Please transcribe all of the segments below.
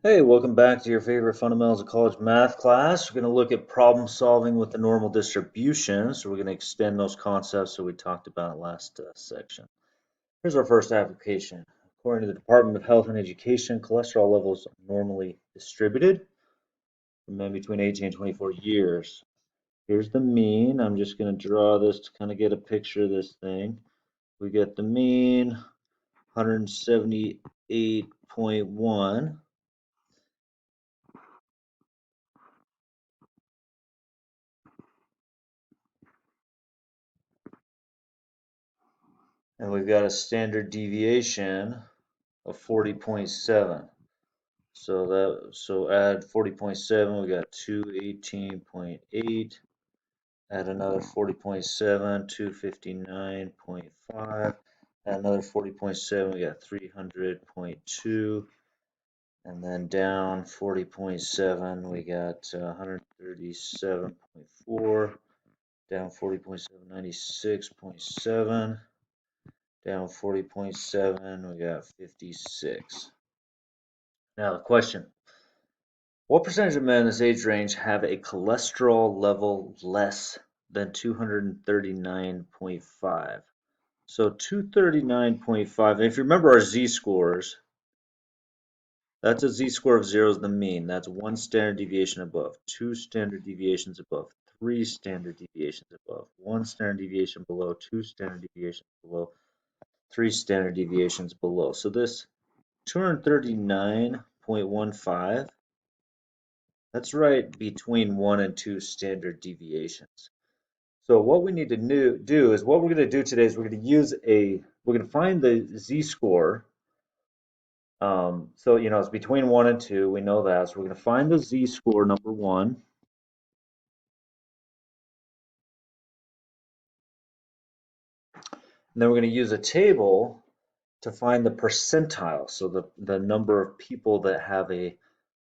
Hey, welcome back to your favorite Fundamentals of College Math class. We're going to look at problem solving with the normal distribution. So we're going to extend those concepts that we talked about last section. Here's our first application. According to the Department of Health and Education, cholesterol levels are normally distributed for men between 18 and 24 years. Here's the mean. I'm just going to draw this to kind of get a picture of this thing. We get the mean, 178.1. And we've got a standard deviation of 40.7. So add 40.7, we got 218.8. Add another 40.7, 259.5. Add another 40.7, we got 300.2. And then down 40.7, we got 137.4. Down 40.7, 96.7. Down 40.7, we got 56. Now the question, what percentage of men in this age range have a cholesterol level less than 239.5? So 239.5, and if you remember our z-scores, that's a z-score of 0 is the mean. That's 1 standard deviation above, 2 standard deviations above, 3 standard deviations above, 1 standard deviation below, 2 standard deviations below, 3 standard deviations below. So this 239.15, that's right between 1 and 2 standard deviations. So what we need to do is what we're going to do today is we're going to find the z-score. So, it's between 1 and 2. We know that. So we're going to find the z-score number 1. And then we're going to use a table to find the percentile. So the number of people that have a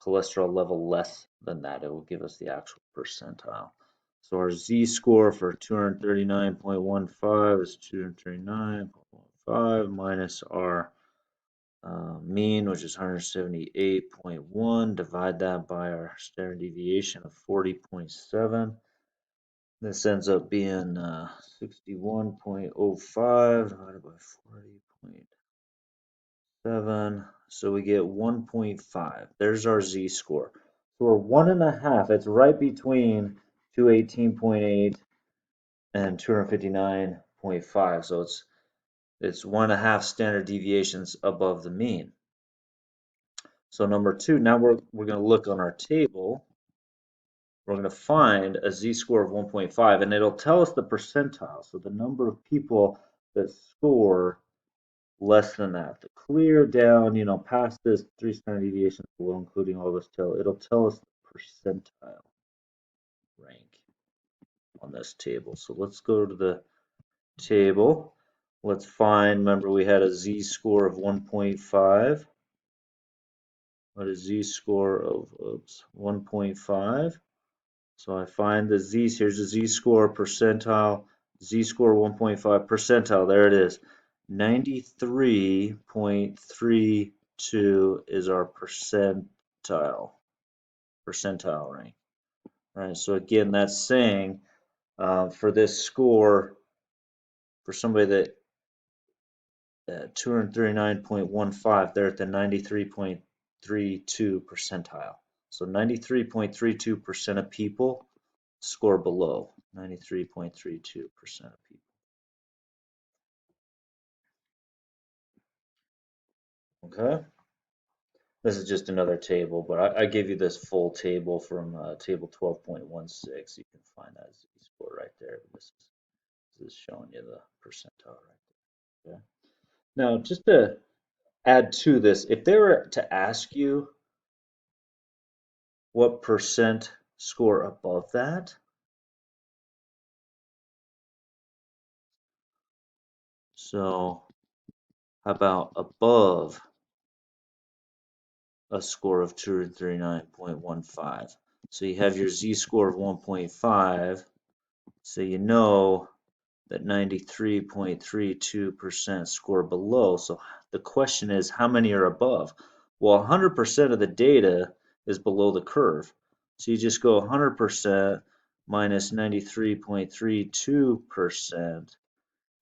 cholesterol level less than that, it will give us the actual percentile. So our z-score for 239.15 is 239.15 minus our mean, which is 178.1. Divide that by our standard deviation of 40.7. This ends up being 61.05 divided by 40.7. So we get 1.5. There's our z-score. So we're 1.5. It's right between 218.8 and 259.5. So it's 1.5 standard deviations above the mean. So number 2, now we're going to look on our table. We're going to find a z-score of 1.5, and it'll tell us the percentile. So the number of people that score less than that. The clear down, past this 3 standard deviations below, including all this tail, it'll tell us the percentile rank on this table. So let's go to the table. Let's find, remember we had a z-score of 1.5. What is z-score of 1.5? So I find the z's. Here's the z-score percentile. Z-score 1.5 percentile. There it is. 93.32 is our percentile rank. All right. So again, that's saying for this score, for somebody that 239.15, they're at the 93.32 percentile. So 93.32% of people score below 93.32% of people. Okay. This is just another table, but I gave you this full table from table 12.16. You can find that z-score right there. This is showing you the percentile right there. Okay. Now, just to add to this, if they were to ask you what percent score above that, so how about above a score of 239.15? So you have your z-score of 1.5, so you know that 93.32% score below. So the question is, how many are above? Well, 100% of the data is below the curve. So you just go 100% minus 93.32%,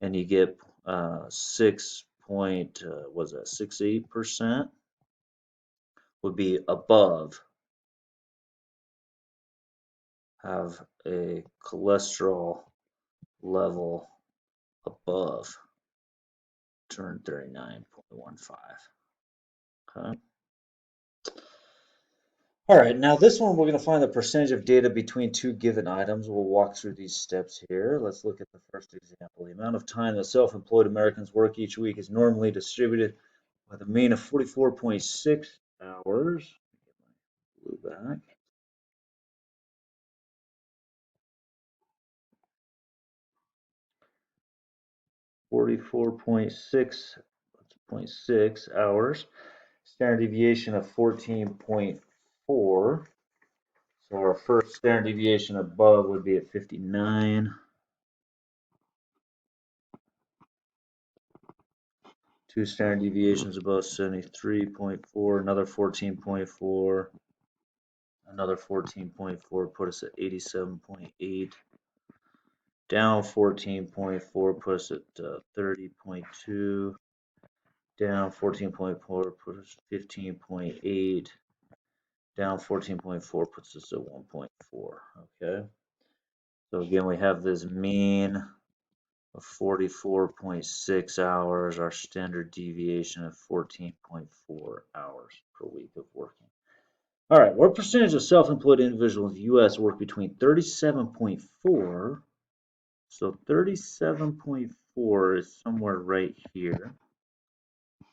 and you get 68% would be above, have a cholesterol level above 239.15. Okay. All right, now this one we're going to find the percentage of data between two given items. We'll walk through these steps here. Let's look at the first example. The amount of time that self-employed Americans work each week is normally distributed with a mean of 44.6 hours. Blue back. 44.6 hours. Standard deviation of 14.4. So our first standard deviation above would be at 59. Two standard deviations above 73.4, another 14.4, another 14.4 put us at 87.8. Down 14.4 put us at 30.2. Down 14.4 put us at 15.8. Down 14.4 puts us at 1.4. Okay. So again, we have this mean of 44.6 hours, our standard deviation of 14.4 hours per week of working. All right, what percentage of self-employed individuals in the U.S. work between 37.4? So 37.4 is somewhere right here.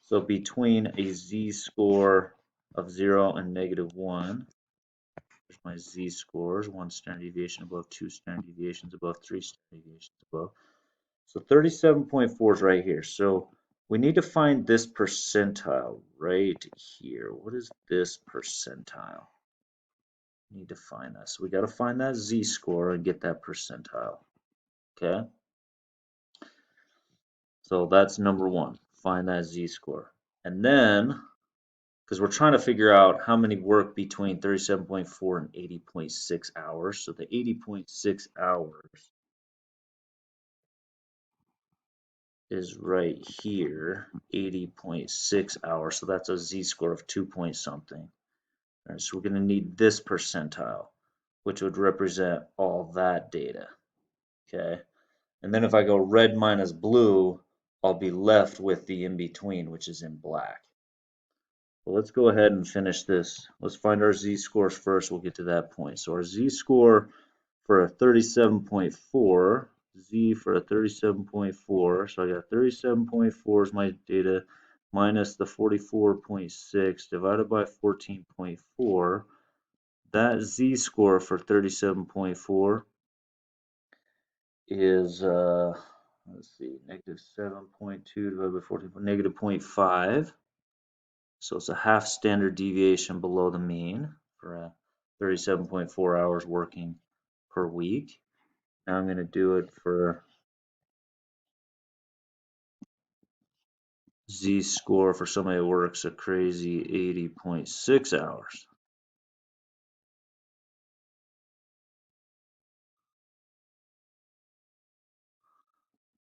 So between a z-score of 0 and -1. There's my z-scores, 1 standard deviation above, 2 standard deviations above, 3 standard deviations above. So 37.4 is right here. So we need to find this percentile right here. What is this percentile? We need to find that. So we got to find that z-score and get that percentile. Okay? So that's number one. Find that z-score. And then, because we're trying to figure out how many work between 37.4 and 80.6 hours. So the 80.6 hours is right here, 80.6 hours. So that's a z-score of 2 point something. All right, so we're going to need this percentile, which would represent all that data. Okay. And then if I go red minus blue, I'll be left with the in-between, which is in black. Well, let's go ahead and finish this. Let's find our z-scores first. We'll get to that point. So our z-score for a 37.4, z for a 37.4. So I got 37.4 is my data minus the 44.6 divided by 14.4. That z-score for 37.4 is, let's see, -7.2 divided by 14, -0.5. So it's a half standard deviation below the mean for a 37.4 hours working per week. Now I'm going to do it for z-score for somebody who works a crazy 80.6 hours.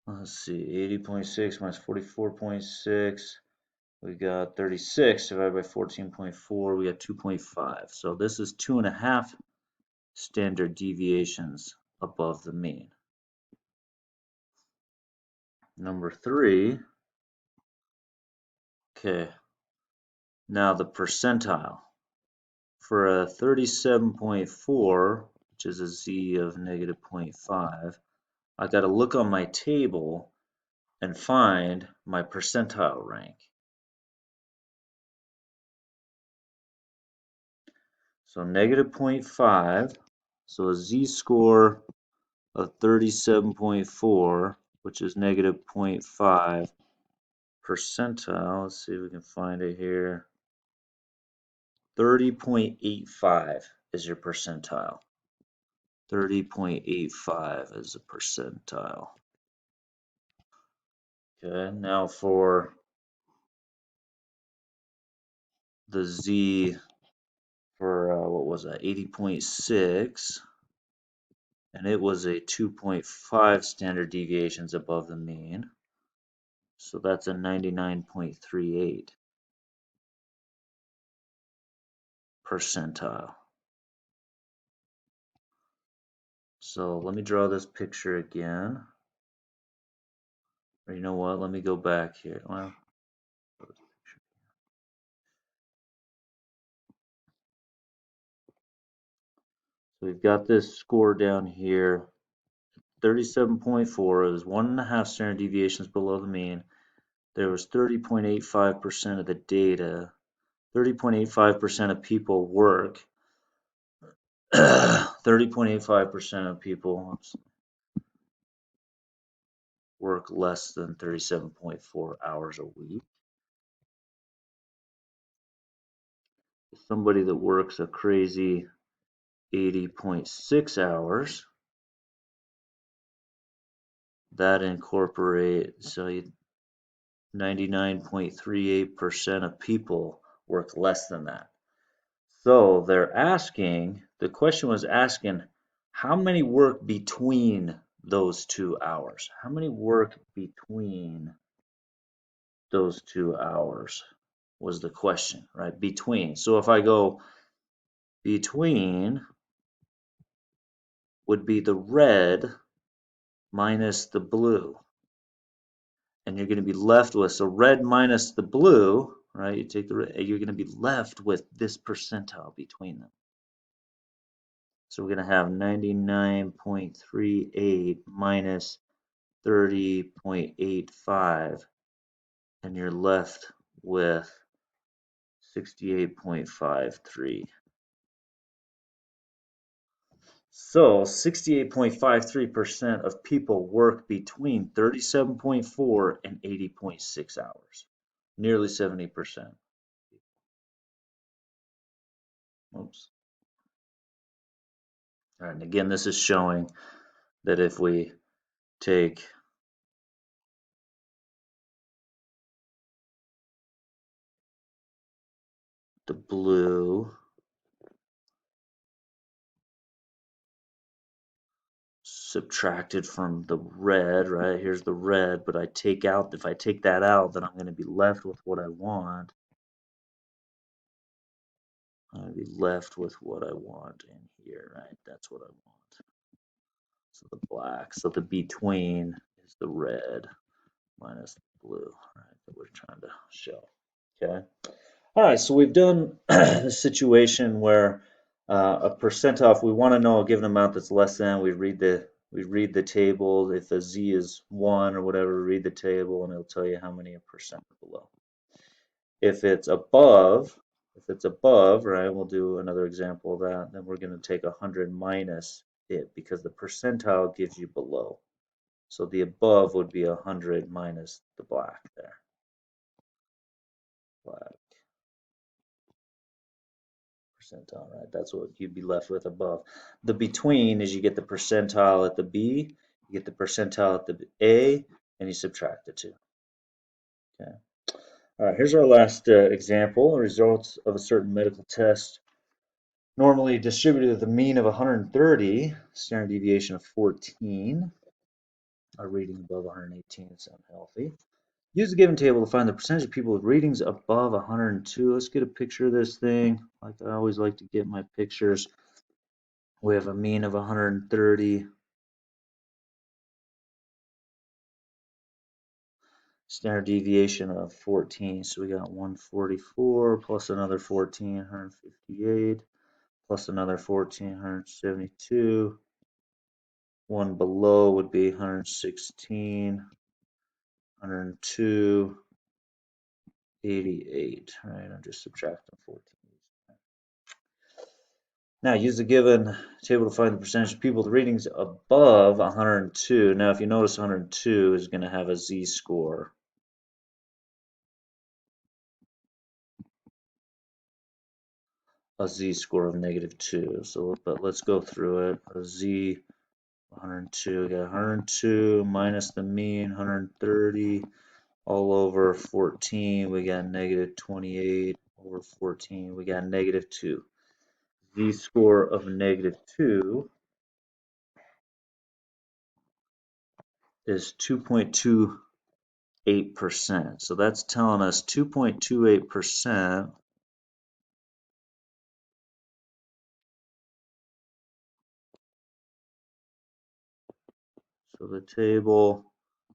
Let's see, 80.6 minus 44.6. We got 36 divided by 14.4. We got 2.5. So this is 2.5 standard deviations above the mean. Number 3. Okay. Now the percentile. For a 37.4, which is a z of -0.5, I got to look on my table and find my percentile rank. So -0.5, so a z-score of 37.4, which is -0.5 percentile. Let's see if we can find it here. 30.85 is your percentile. 30.85 is a percentile. Okay, now for the Z for, what was that, 80.6, and it was a 2.5 standard deviations above the mean. So that's a 99.38 percentile. So let me draw this picture again. Or you know what? Let me go back here. Well, so we've got this score down here, 37.4. It was 1.5 standard deviations below the mean. There was 30.85% of the data. 30.85% of people work. 30.85% of people work less than 37.4 hours a week. Somebody that works a crazy 80.6 hours, that incorporates, so 99.38% of people work less than that. So they're asking, the question was asking, how many work between those 2 hours? How many work between those 2 hours was the question, right? Between. So if I go between would be the red minus the blue. And you're going to be left with, so red minus the blue, right? You take the red, you're going to be left with this percentile between them. So we're going to have 99.38 minus 30.85, and you're left with 68.53. So 68.53% of people work between 37.4 and 80.6 hours, nearly 70%. Oops. All right, and again, this is showing that if we take the blue, subtracted from the red, right? Here's the red, but I take out, if I take that out, then I'm going to be left with what I want. I'm going to be left with what I want in here, right? That's what I want. So the black, so the between is the red minus the blue, right, that we're trying to show, okay? All right, so we've done the situation where a percentile, if we want to know a given amount that's less than, we read the table. If a z is 1 or whatever, read the table and it'll tell you how many percent are below. If it's above, right, we'll do another example of that. Then we're going to take 100 minus it because the percentile gives you below. So the above would be 100 minus the black there. Black percentile, right? That's what you'd be left with above. The between is you get the percentile at the B, you get the percentile at the A, and you subtract the two. Okay. All right, here's our last example. Results of a certain medical test normally distributed with a mean of 130, standard deviation of 14. A reading above 118 is unhealthy. Use the given table to find the percentage of people with readings above 102. Let's get a picture of this thing. Like I always like to get my pictures. We have a mean of 130. Standard deviation of 14. So we got 144 plus another 14, 158, plus another 14, 172. One below would be 116, 102, 88. All right, I'm just subtracting 14. Now use the given table to find the percentage of people with readings above 102. Now if you notice 102 is going to have a z-score. A z-score of -2. So but let's go through it. A z 102, we got 102 minus the mean 130 all over 14, we got -28 over 14, we got -2. Z-score of -2 is 2.28%. So that's telling us 2.28%. So the table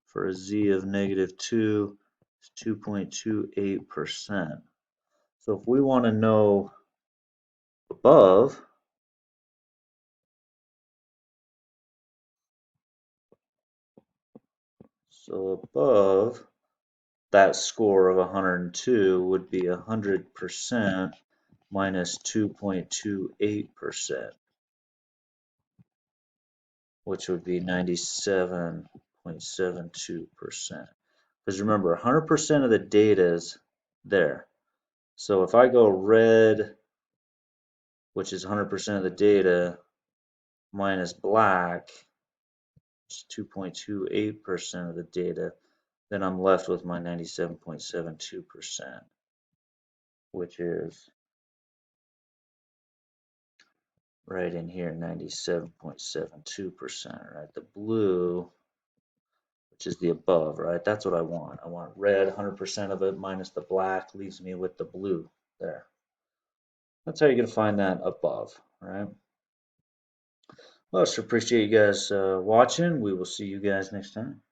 for a Z of -2 is 2.28%. So if we want to know above, so above that score of 102 would be 100% minus 2.28%, which would be 97.72%. Because remember, 100% of the data is there. So if I go red, which is 100% of the data, minus black, which is 2.28% of the data, then I'm left with my 97.72%, which is right in here, 97.72%, right? The blue, which is the above, right? That's what I want. I want red, 100% of it minus the black leaves me with the blue there. That's how you're going to find that above, right? Well, so appreciate you guys watching. We will see you guys next time.